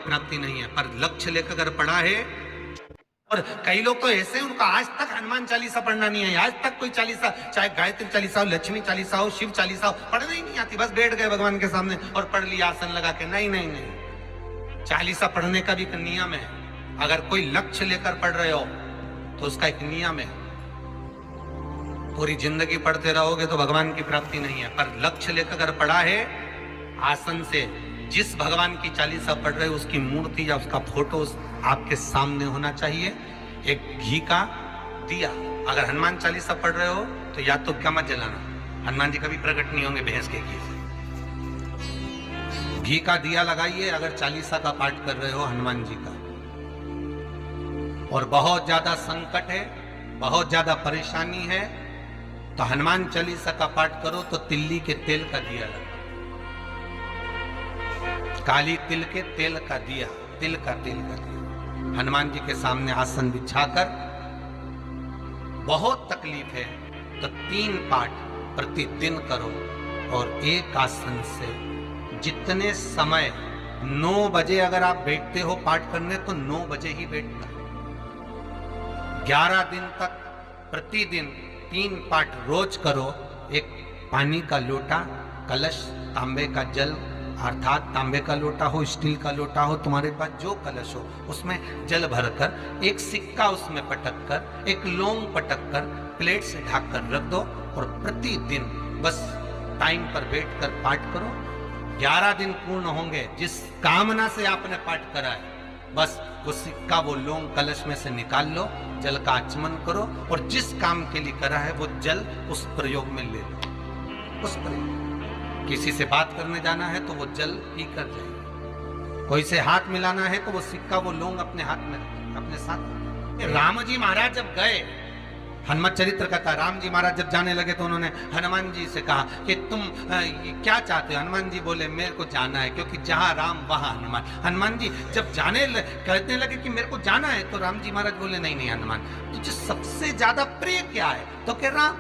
प्राप्ति नहीं है, पर लक्ष्य लेकर अगर पढ़ा है। और कई लोग तो ऐसे, उनका आज तक हनुमान चालीसा पढ़ना नहीं है, आज तक कोई चालीसा, चाहे गायत्री चालीसा हो, लक्ष्मी चालीसा हो, शिव चालीसा हो, पढ़ना ही नहीं आती, बस बैठ गए भगवान के सामने और पढ़ लिया आसन लगा के। नहीं नहीं नहीं, चालीसा पढ़ने का भी एक नियम है। अगर कोई लक्ष्य लेकर पढ़ रहे हो तो उसका एक नियम है। पूरी जिंदगी पढ़ते रहोगे तो भगवान की प्राप्ति नहीं है, पर लक्ष्य लेकर अगर पढ़ा है, आसन से जिस भगवान की चालीसा पढ़ रहे हो उसकी मूर्ति या उसका फोटो आपके सामने होना चाहिए। एक घी का दिया, अगर हनुमान चालीसा पढ़ रहे हो तो या तो क्या मत जलाना, हनुमान जी कभी प्रकट नहीं होंगे भैंस के घी से। घी का दिया लगाइए अगर चालीसा का पाठ कर रहे हो हनुमान जी का। और बहुत ज्यादा संकट है, बहुत ज्यादा परेशानी है, तो हनुमान चालीसा का पाठ करो तो तिल्ली के तेल का दिया लगा, काली तिल के तेल का दिया, तिल का तेल का दिया हनुमान जी के सामने आसन बिछाकर। बहुत तकलीफ है तो 3 पाठ प्रतिदिन करो, और एक आसन से जितने समय, 9 बजे अगर आप बैठते हो पाठ करने तो 9 बजे ही बैठना। 11 दिन तक प्रतिदिन 3 पाठ रोज करो। एक पानी का लोटा, कलश, तांबे का जल, अर्थात तांबे का लोटा हो, स्टील का लोटा हो, तुम्हारे पास जो कलश हो उसमें जल भरकर, एक सिक्का उसमें पटक कर, एक लौंग पटक कर प्लेट से ढक कर रख दो, और प्रतिदिन बस टाइम पर बैठकर पाठ करो। 11 दिन पूर्ण होंगे, जिस कामना से आपने पाठ करा है बस वो सिक्का, वो लौंग कलश में से निकाल लो, जल का आचमन करो, और जिस काम के लिए करा है वो जल उस प्रयोग में ले लो। उस प्रयोग, किसी से बात करने जाना है तो वो जल पी कर जाए, कोई से हाथ मिलाना है तो वो सिक्का, वो लौंग अपने हाथ में रखें, अपने साथ। राम जी महाराज जब गए, हनुमत चरित्र का था, राम जी महाराज जब जाने लगे तो उन्होंने हनुमान जी से कहा कि तुम क्या चाहते हो। हनुमान जी बोले मेरे को जाना है, क्योंकि जहां राम वहां हनुमान। हनुमान जी जब कहने लगे कि मेरे को जाना है, तो राम जी महाराज बोले नहीं नहीं हनुमान, तुझे सबसे ज्यादा प्रिय क्या है? तो कह राम।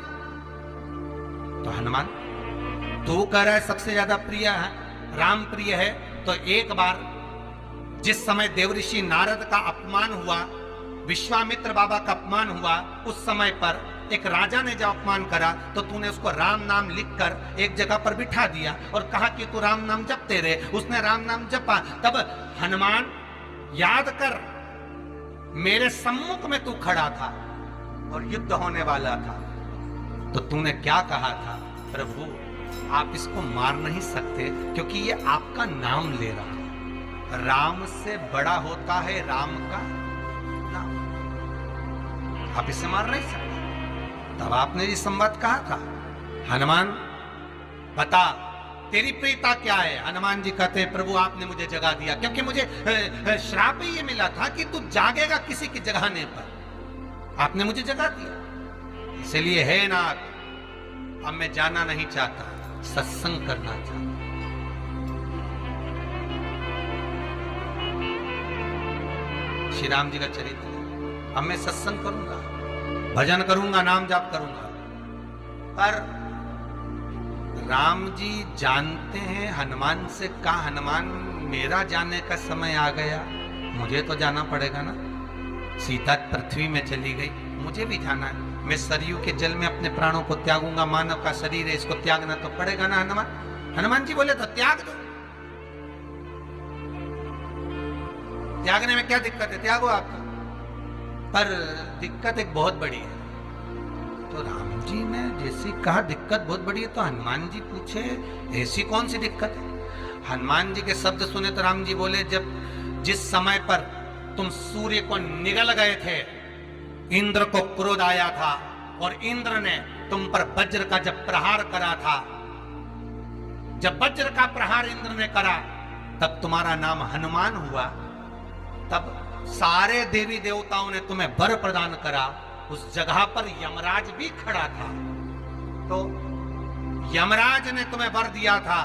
तो हनुमान, तू कह रहा है सबसे ज्यादा प्रिय है, राम प्रिय है, तो एक बार जिस समय देवऋषि नारद का अपमान हुआ, विश्वामित्र बाबा का अपमान हुआ, उस समय पर एक राजा ने जब अपमान करा तो तूने उसको राम नाम लिखकर एक जगह पर बिठा दिया और कहा कि तू राम नाम जपते रहे। उसने राम नाम जपा। तब हनुमान, याद कर, मेरे सम्मुख में तू खड़ा था और युद्ध होने वाला था, तो तूने क्या कहा था? प्रभु आप इसको मार नहीं सकते क्योंकि ये आपका नाम ले रहा है। राम से बड़ा होता है राम का नाम, आप इसे मार नहीं सकते। तब आपने ये संवाद कहा था, हनुमान बता तेरी प्रियता क्या है? हनुमान जी कहते हैं प्रभु आपने मुझे जगा दिया, क्योंकि मुझे श्राप ही ये मिला था कि तू जागेगा किसी की जगाने पर, आपने मुझे जगा दिया। इसलिए है नाथ, अब मैं जाना नहीं चाहता, सत्संग करना चाहता। श्री राम जी का चरित्र, अब मैं सत्संग करूंगा, भजन करूंगा, नाम जाप करूंगा। पर राम जी जानते हैं हनुमान से, कहा हनुमान मेरा जाने का समय आ गया, मुझे तो जाना पड़ेगा ना। सीता पृथ्वी में चली गई, मुझे भी जाना है। मैं सरयू के जल में अपने प्राणों को त्यागूंगा, मानव का शरीर है, इसको त्यागना तो पड़ेगा ना हनुमान। हनुमान जी बोले तो त्याग दो, त्यागने में क्या दिक्कत है, त्यागो आप। पर दिक्कत एक बहुत बड़ी है। तो राम जी ने जैसे कहा दिक्कत बहुत बड़ी है, तो हनुमान जी पूछे ऐसी कौन सी दिक्कत है? हनुमान जी के शब्द सुने तो राम जी बोले, जब जिस समय पर तुम सूर्य को निगल गए थे, इंद्र को क्रोध आया था और इंद्र ने तुम पर वज्र का जब प्रहार करा था, जब वज्र का प्रहार इंद्र ने करा तब तुम्हारा नाम हनुमान हुआ। तब सारे देवी देवताओं ने तुम्हें वर प्रदान करा। उस जगह पर यमराज भी खड़ा था, तो यमराज ने तुम्हें वर दिया था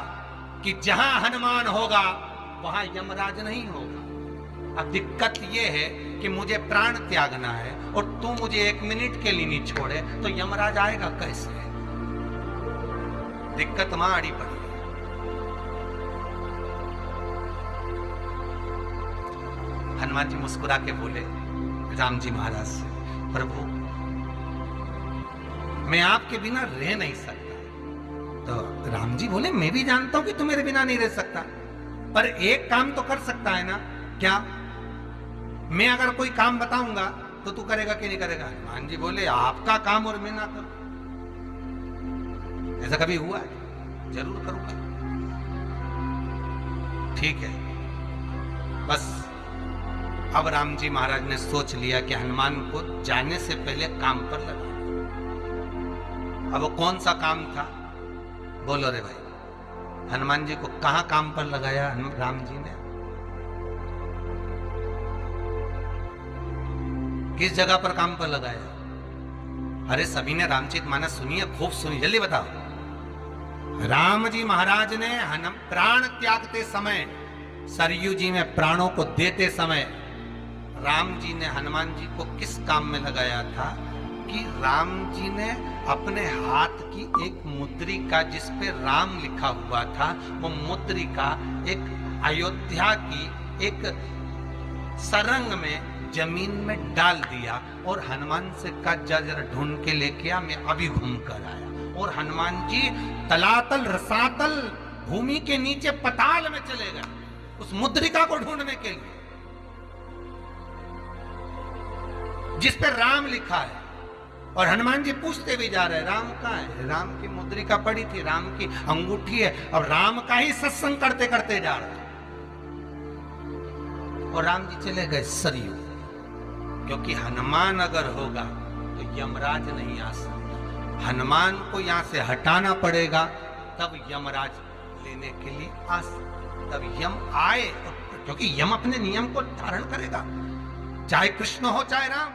कि जहां हनुमान होगा वहां यमराज नहीं होगा। अब दिक्कत यह है कि मुझे प्राण त्यागना है और तू मुझे 1 मिनट के लिए नहीं छोड़े, तो यमराज आएगा कैसे? दिक्कत वहां अड़ी पड़ी। हनुमान जी मुस्कुरा के बोले राम जी महाराज से, प्रभु मैं आपके बिना रह नहीं सकता। तो राम जी बोले मैं भी जानता हूं कि तू मेरे बिना नहीं रह सकता, पर एक काम तो कर सकता है ना। क्या? मैं अगर कोई काम बताऊंगा तो तू करेगा कि नहीं करेगा? हनुमान जी बोले आपका काम और मैं ना करूं, ऐसा कभी हुआ है? जरूर करूंगा। ठीक है। बस अब राम जी महाराज ने सोच लिया कि हनुमान को जाने से पहले काम पर लगा। अब वो कौन सा काम था? बोलो रे भाई। हनुमान जी को कहां काम पर लगाया राम जी ने? किस जगह पर काम पर लगाया? अरे सभी ने रामचरितमानस सुनी है, खूब सुनी, जल्दी बताओ। राम जी महाराज ने प्राण त्यागते समय, सरयू जी में प्राणों को देते समय राम जी ने हनुमान जी को किस काम में लगाया था कि राम जी ने अपने हाथ की एक मुद्रिका जिस पे राम लिखा हुआ था, वो मुद्रिका एक अयोध्या की एक सरंग में जमीन में डाल दिया और हनुमान से कहा जरा ढूंढ के लेके आ, मैं अभी घूम कर आया। और हनुमान जी तलातल रसातल भूमि के नीचे पताल में चले गए उस मुद्रिका को ढूंढने के लिए जिस पे राम लिखा है। और हनुमान जी पूछते भी जा रहे हैं राम कहाँ है? राम की मुद्रिका पड़ी थी, राम की अंगूठी है, और राम का ही सत्संग करते करते जा रहे हैं। और राम जी चले गए सरयू, क्योंकि हनुमान अगर होगा तो यमराज नहीं आ सकता। हनुमान को यहां से हटाना पड़ेगा, तब यमराज लेने के लिए आ सकता। तब यम आए, क्योंकि यम अपने नियम को धारण करेगा, चाहे कृष्ण हो चाहे राम।